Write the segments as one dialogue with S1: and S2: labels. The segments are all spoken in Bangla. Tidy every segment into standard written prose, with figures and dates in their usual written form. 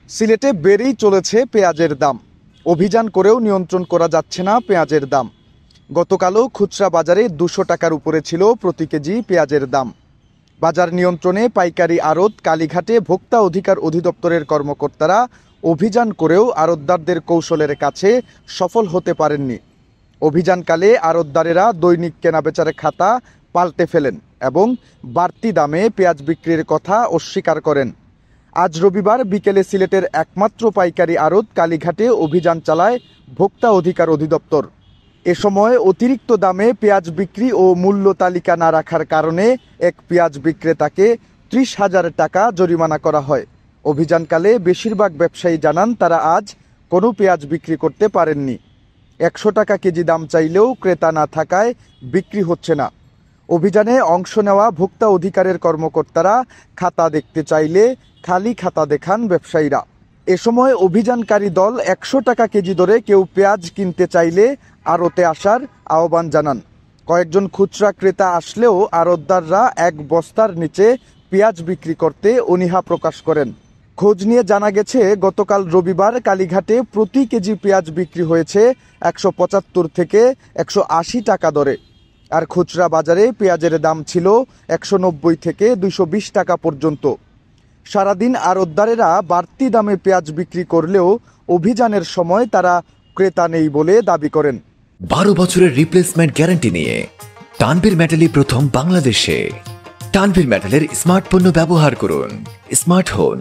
S1: সিলেটে বেড়েই চলেছে পেঁয়াজের দাম। অভিযান করেও নিয়ন্ত্রণ করা যাচ্ছে না পেঁয়াজের দাম। গতকালও খুচরা বাজারে ২০০ টাকার উপরে ছিল প্রতি কেজি পেঁয়াজের দাম। বাজার নিয়ন্ত্রণে পাইকারি আড়ত কালীঘাটে ভোক্তা অধিকার অধিদপ্তরের কর্মকর্তারা অভিযান করেও আড়তদারদের কৌশলের কাছে সফল হতে পারেননি। অভিযানকালে আড়তদারেরা দৈনিক কেনাবেচার খাতা পাল্টে ফেলেন এবং বাড়তি দামে পেঁয়াজ বিক্রির কথা অস্বীকার করেন। আজ রবিবার বিকেলে সিলেটের একমাত্র পাইকারি আড়ত কালীঘাটে অভিযান চালায় ভোক্তা অধিকার অধিদপ্তর। এ সময় অতিরিক্ত দামে পেঁয়াজ বিক্রি ও মূল্য তালিকা না রাখার কারণে এক পেঁয়াজ বিক্রেতাকে ৩০,০০০ টাকা জরিমানা করা হয়। অভিযানকালে বেশিরভাগ ব্যবসায়ী জানান তারা আজ কোনো পেঁয়াজ বিক্রি করতে পারেননি। ১০০ টাকা কেজি দাম চাইলেও ক্রেতা না থাকায় বিক্রি হচ্ছে না। অভিযানে অংশ নেওয়া ভোক্তা অধিকারের কর্মকর্তারা খাতা দেখতে চাইলে খালি খাতা দেখান ব্যবসায়ীরা। এ সময় অভিযানকারী দল ১০০ টাকা কেজি দরে কেউ পেঁয়াজ কিনতে চাইলে আড়তে আসার আহ্বান জানান। কয়েকজন খুচরা ক্রেতা আসলেও আড়তদাররা এক বস্তার নিচে পেঁয়াজ বিক্রি করতে অনীহা প্রকাশ করেন। খোঁজ নিয়ে জানা গেছে গতকাল রবিবার কালীঘাটে প্রতি কেজি পেঁয়াজ বিক্রি হয়েছে ১৭৫ থেকে ১৮০ টাকা দরে, আর খুচরা বাজারে পেঁয়াজের দাম ছিল ১৯০ থেকে ২২০ টাকা পর্যন্ত। সারাদিন আড়তদারেরা বাড়তি দামে পেঁয়াজ বিক্রি করলেও অভিযানের সময় তারা ক্রেতা নেই বলে দাবি করেন।
S2: ১২ বছরের রিপ্লেসমেন্ট গ্যারান্টি নিয়ে তানভীর মেটালি প্রথম বাংলাদেশে। তানভীর মেটালের স্মার্ট পণ্য ব্যবহার করুন, স্মার্ট হন।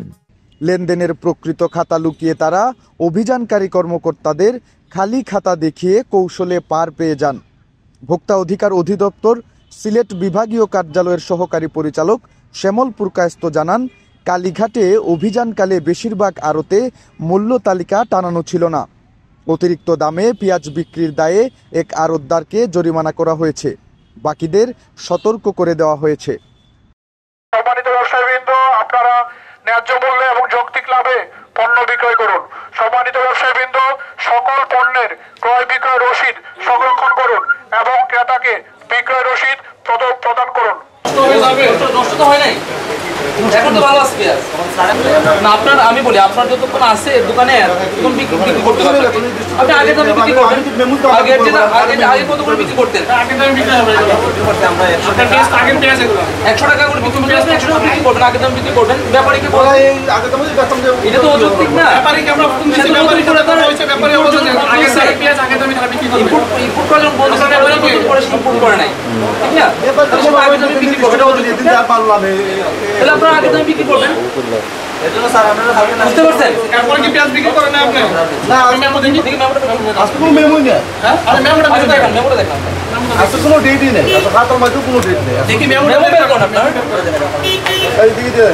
S1: লেনদেনের প্রকৃত খাতা লুকিয়ে তারা অভিযানকারী কর্মকর্তাদের খালি খাতা দেখিয়ে কৌশলে পার পেয়ে যান। ভোক্তা অধিকার অধিদপ্তর সিলেট বিভাগীয় কার্যালয়ের সহকারী পরিচালক শ্যামল পুরকায়স্ত জানান, কালীঘাটে অভিযানকালে বেশিরভাগ আড়তে মূল্য তালিকা টানানো ছিল না। অতিরিক্ত দামে পেঁয়াজ বিক্রির দায়ে এক আড়তদারকে জরিমানা করা হয়েছে, বাকিদের সতর্ক করে দেওয়া হয়েছে।
S3: সম্মানিত ব্যবসায়ীবৃন্দ, আপনারা ন্যায্য মূল্যে এবং যৌক্তিক লাভে পণ্য বিক্রয় করুন। সম্মানিত ব্যবসায়ীবৃন্দ, সকল পণ্যের ক্রয় বিক্রয় রসিদ সংরক্ষণ করুন এবং ক্রেতাকে বিক্রয় রসিদ প্রদান করুন।
S4: আপনার আমি বলি, আপনার যতক্ষণ আছে দোকানে বিক্রি করতে পারবেন। আপনি আগে দামে বিক্রি করবেন, আগে কত করে বিক্রি করতেন? ১০০ টাকা করে বিক্রি করবেন, ১০০ টাকা বিক্রি করবেন, আগে দামে বিক্রি করবেন। ব্যাপারীকে বলেন এটা তো অযৌক্তিক না। ইনপুট করার জন্য বলতে ইনপুট করে নাই, ঠিক না? আগে দামে বিক্রি করবেন, এটা অযৌক্তিক না। তাহলে আপনারা আগে দামে বিক্রি করবেন। বুঝতে পারছেন?
S3: এরপরে কি পেঁয়াজ বিক্রি করেন না আপনি?
S4: না, আমি মেমো দেখি, মেমোটা
S5: আজকে কোনো মেমোই না।
S4: হ্যাঁ, আরে মেমোটা দেখান, মেমোটা দেখান।
S5: আজকে কোনো ডেটই নেই, খাতার মধ্যে কোনো ডেট নেই।
S4: দেখি মেমো বের করুন আপনার।
S5: এই দিকে